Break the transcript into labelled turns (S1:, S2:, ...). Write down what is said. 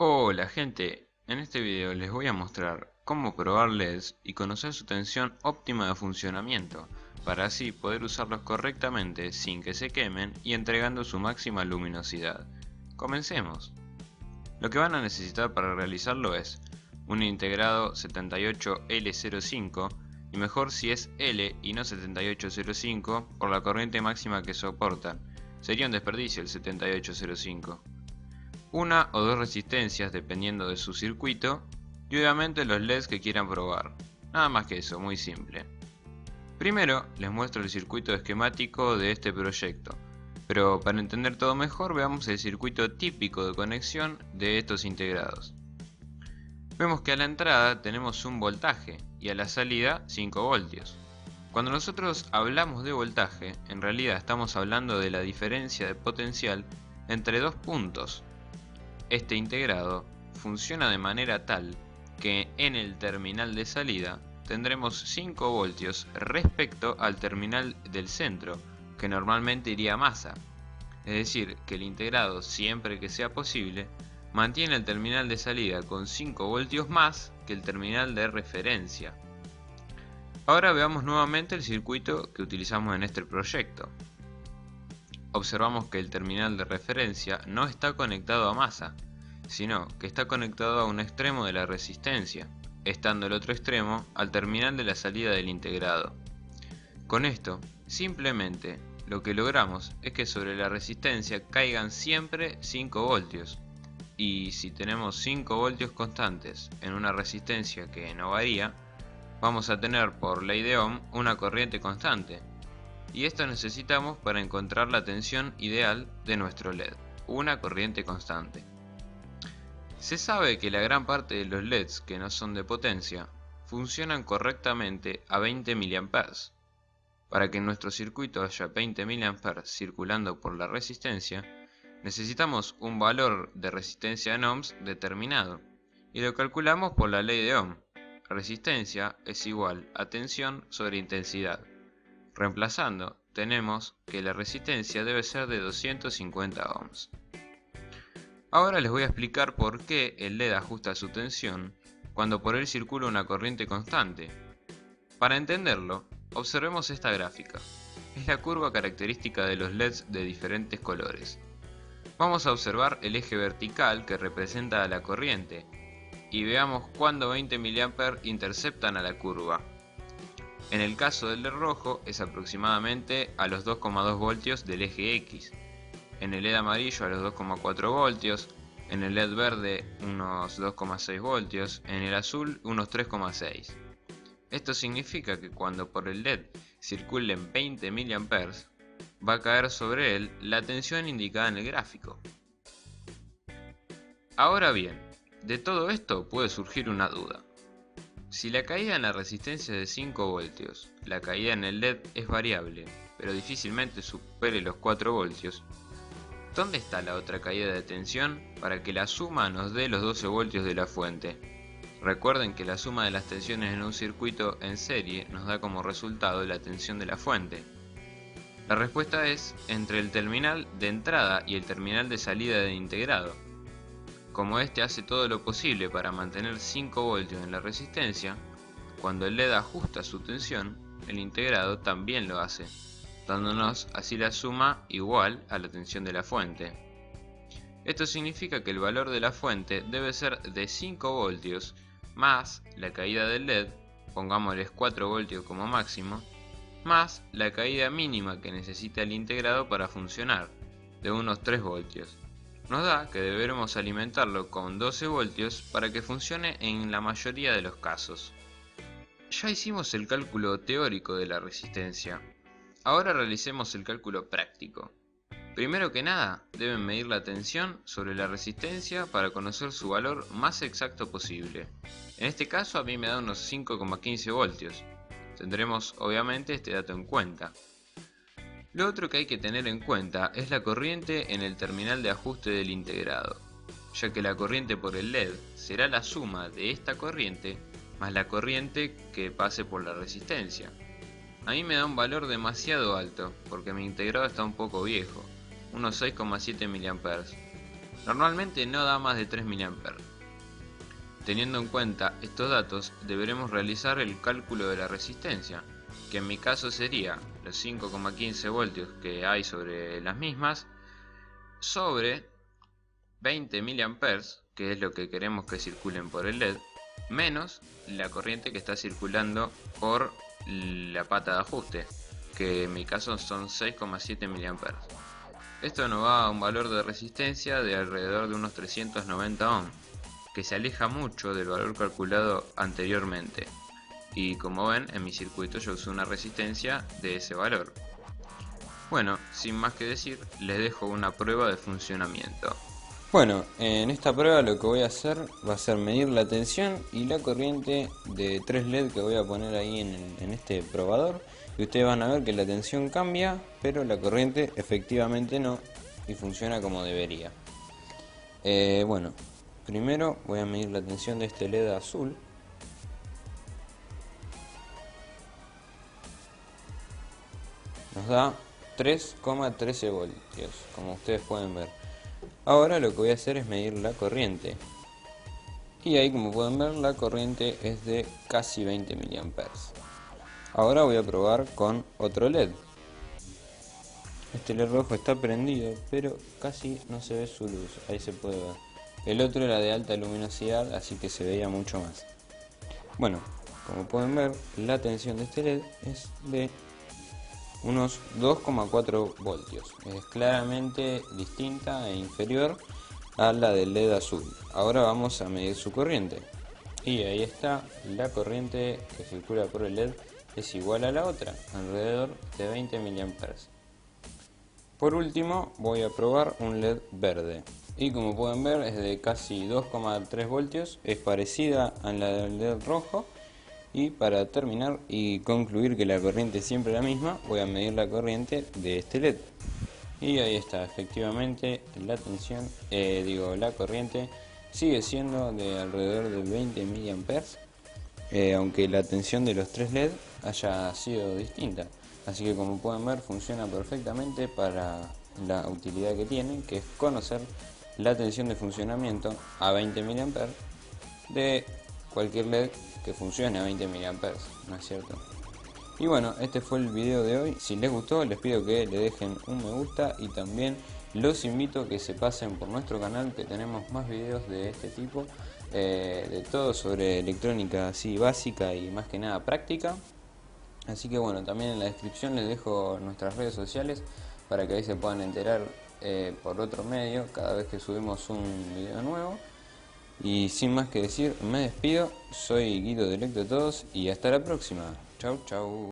S1: Hola gente, en este video les voy a mostrar cómo probar LEDs y conocer su tensión óptima de funcionamiento, para así poder usarlos correctamente sin que se quemen y entregando su máxima luminosidad. Comencemos. Lo que van a necesitar para realizarlo es un integrado 78L05 y mejor si es L y no 7805 por la corriente máxima que soportan, sería un desperdicio el 7805. Una o dos resistencias dependiendo de su circuito y obviamente los LEDs que quieran probar. Nada más que eso, muy simple. Primero les muestro el circuito esquemático de este proyecto, pero para entender todo mejor veamos el circuito típico de conexión de estos integrados. Vemos que a la entrada tenemos un voltaje y a la salida 5 voltios. Cuando nosotros hablamos de voltaje, en realidad estamos hablando de la diferencia de potencial entre dos puntos. Este integrado funciona de manera tal que en el terminal de salida tendremos 5 voltios respecto al terminal del centro, que normalmente iría a masa. Es decir, que el integrado, siempre que sea posible, mantiene el terminal de salida con 5 voltios más que el terminal de referencia. Ahora veamos nuevamente el circuito que utilizamos en este proyecto. Observamos que el terminal de referencia no está conectado a masa, sino que está conectado a un extremo de la resistencia, estando el otro extremo al terminal de la salida del integrado. Con esto, simplemente lo que logramos es que sobre la resistencia caigan siempre 5 voltios, y si tenemos 5 voltios constantes en una resistencia que no varía, vamos a tener por ley de Ohm una corriente constante, y esto necesitamos para encontrar la tensión ideal de nuestro LED, una corriente constante. Se sabe que la gran parte de los LEDs que no son de potencia funcionan correctamente a 20 mA. Para que en nuestro circuito haya 20 mA circulando por la resistencia, necesitamos un valor de resistencia en ohms determinado, y lo calculamos por la ley de Ohm. Resistencia es igual a tensión sobre intensidad. Reemplazando, tenemos que la resistencia debe ser de 250 ohms. Ahora les voy a explicar por qué el LED ajusta su tensión cuando por él circula una corriente constante. Para entenderlo, observemos esta gráfica. Es la curva característica de los LEDs de diferentes colores. Vamos a observar el eje vertical que representa a la corriente y veamos cuándo 20 mA interceptan a la curva. En el caso del LED rojo es aproximadamente a los 2,2 voltios del eje X, en el LED amarillo a los 2,4 voltios, en el LED verde unos 2,6 voltios, en el azul unos 3,6. Esto significa que cuando por el LED circulen 20 mA, va a caer sobre él la tensión indicada en el gráfico. Ahora bien, de todo esto puede surgir una duda. Si la caída en la resistencia es de 5 voltios, la caída en el LED es variable, pero difícilmente supere los 4 voltios, ¿dónde está la otra caída de tensión para que la suma nos dé los 12 voltios de la fuente? Recuerden que la suma de las tensiones en un circuito en serie nos da como resultado la tensión de la fuente. La respuesta es entre el terminal de entrada y el terminal de salida de integrado. Como este hace todo lo posible para mantener 5 voltios en la resistencia, cuando el LED ajusta su tensión, el integrado también lo hace, dándonos así la suma igual a la tensión de la fuente. Esto significa que el valor de la fuente debe ser de 5 voltios más la caída del LED, pongámosles 4 voltios como máximo, más la caída mínima que necesita el integrado para funcionar, de unos 3 voltios. Nos da que deberemos alimentarlo con 12 voltios para que funcione en la mayoría de los casos. Ya hicimos el cálculo teórico de la resistencia. Ahora realicemos el cálculo práctico. Primero que nada, deben medir la tensión sobre la resistencia para conocer su valor más exacto posible. En este caso a mí me da unos 5,15 voltios. Tendremos obviamente este dato en cuenta. Lo otro que hay que tener en cuenta es la corriente en el terminal de ajuste del integrado, ya que la corriente por el LED será la suma de esta corriente más la corriente que pase por la resistencia. A mí me da un valor demasiado alto porque mi integrado está un poco viejo, unos 6,7 mA. Normalmente no da más de 3 mA. Teniendo en cuenta estos datos, deberemos realizar el cálculo de la resistencia, que en mi caso sería los 5,15 voltios que hay sobre las mismas, sobre 20 mA, que es lo que queremos que circulen por el LED, menos la corriente que está circulando por la pata de ajuste, que en mi caso son 6,7 mA. Esto nos va a un valor de resistencia de alrededor de unos 390 ohm, que se aleja mucho del valor calculado anteriormente. Y como ven, en mi circuito yo uso una resistencia de ese valor. Bueno, sin más que decir, les dejo una prueba de funcionamiento. Bueno, en esta prueba lo que voy a hacer va a ser medir la tensión y la corriente de 3 LED que voy a poner ahí en este probador. Y ustedes van a ver que la tensión cambia, pero la corriente efectivamente no, y funciona como debería. Bueno, primero voy a medir la tensión de este LED azul. Nos da 3,13 voltios, como ustedes pueden ver. Ahora lo que voy a hacer es medir la corriente. Y ahí, como pueden ver, la corriente es de casi 20 mA. Ahora voy a probar con otro LED. Este LED rojo está prendido, pero casi no se ve su luz, ahí se puede ver. El otro era de alta luminosidad, así que se veía mucho más. Bueno, como pueden ver, la tensión de este LED es de unos 2,4 voltios. Es claramente distinta e inferior a la del LED azul. Ahora vamos a medir su corriente. Y ahí está, la corriente que circula por el LED es igual a la otra, alrededor de 20 mA. Por último voy a probar un LED verde. Y como pueden ver es de casi 2,3 voltios, es parecida a la del LED rojo. Y para terminar y concluir que la corriente es siempre la misma, voy a medir la corriente de este LED. Y ahí está, efectivamente la tensión, la corriente sigue siendo de alrededor de 20 mA, aunque la tensión de los 3 LED haya sido distinta. Así que como pueden ver funciona perfectamente para la utilidad que tiene, que es conocer la tensión de funcionamiento a 20 mA de cualquier LED que funcione a 20 mA, ¿no es cierto? Y bueno, este fue el video de hoy. Si les gustó, les pido que le dejen un me gusta y también los invito a que se pasen por nuestro canal, que tenemos más videos de este tipo, de todo sobre electrónica así básica y más que nada práctica. Así que bueno, también en la descripción les dejo nuestras redes sociales para que ahí se puedan enterar por otro medio cada vez que subimos un video nuevo. Y sin más que decir, me despido, soy Guido de Electrotodos y hasta la próxima. Chau chau.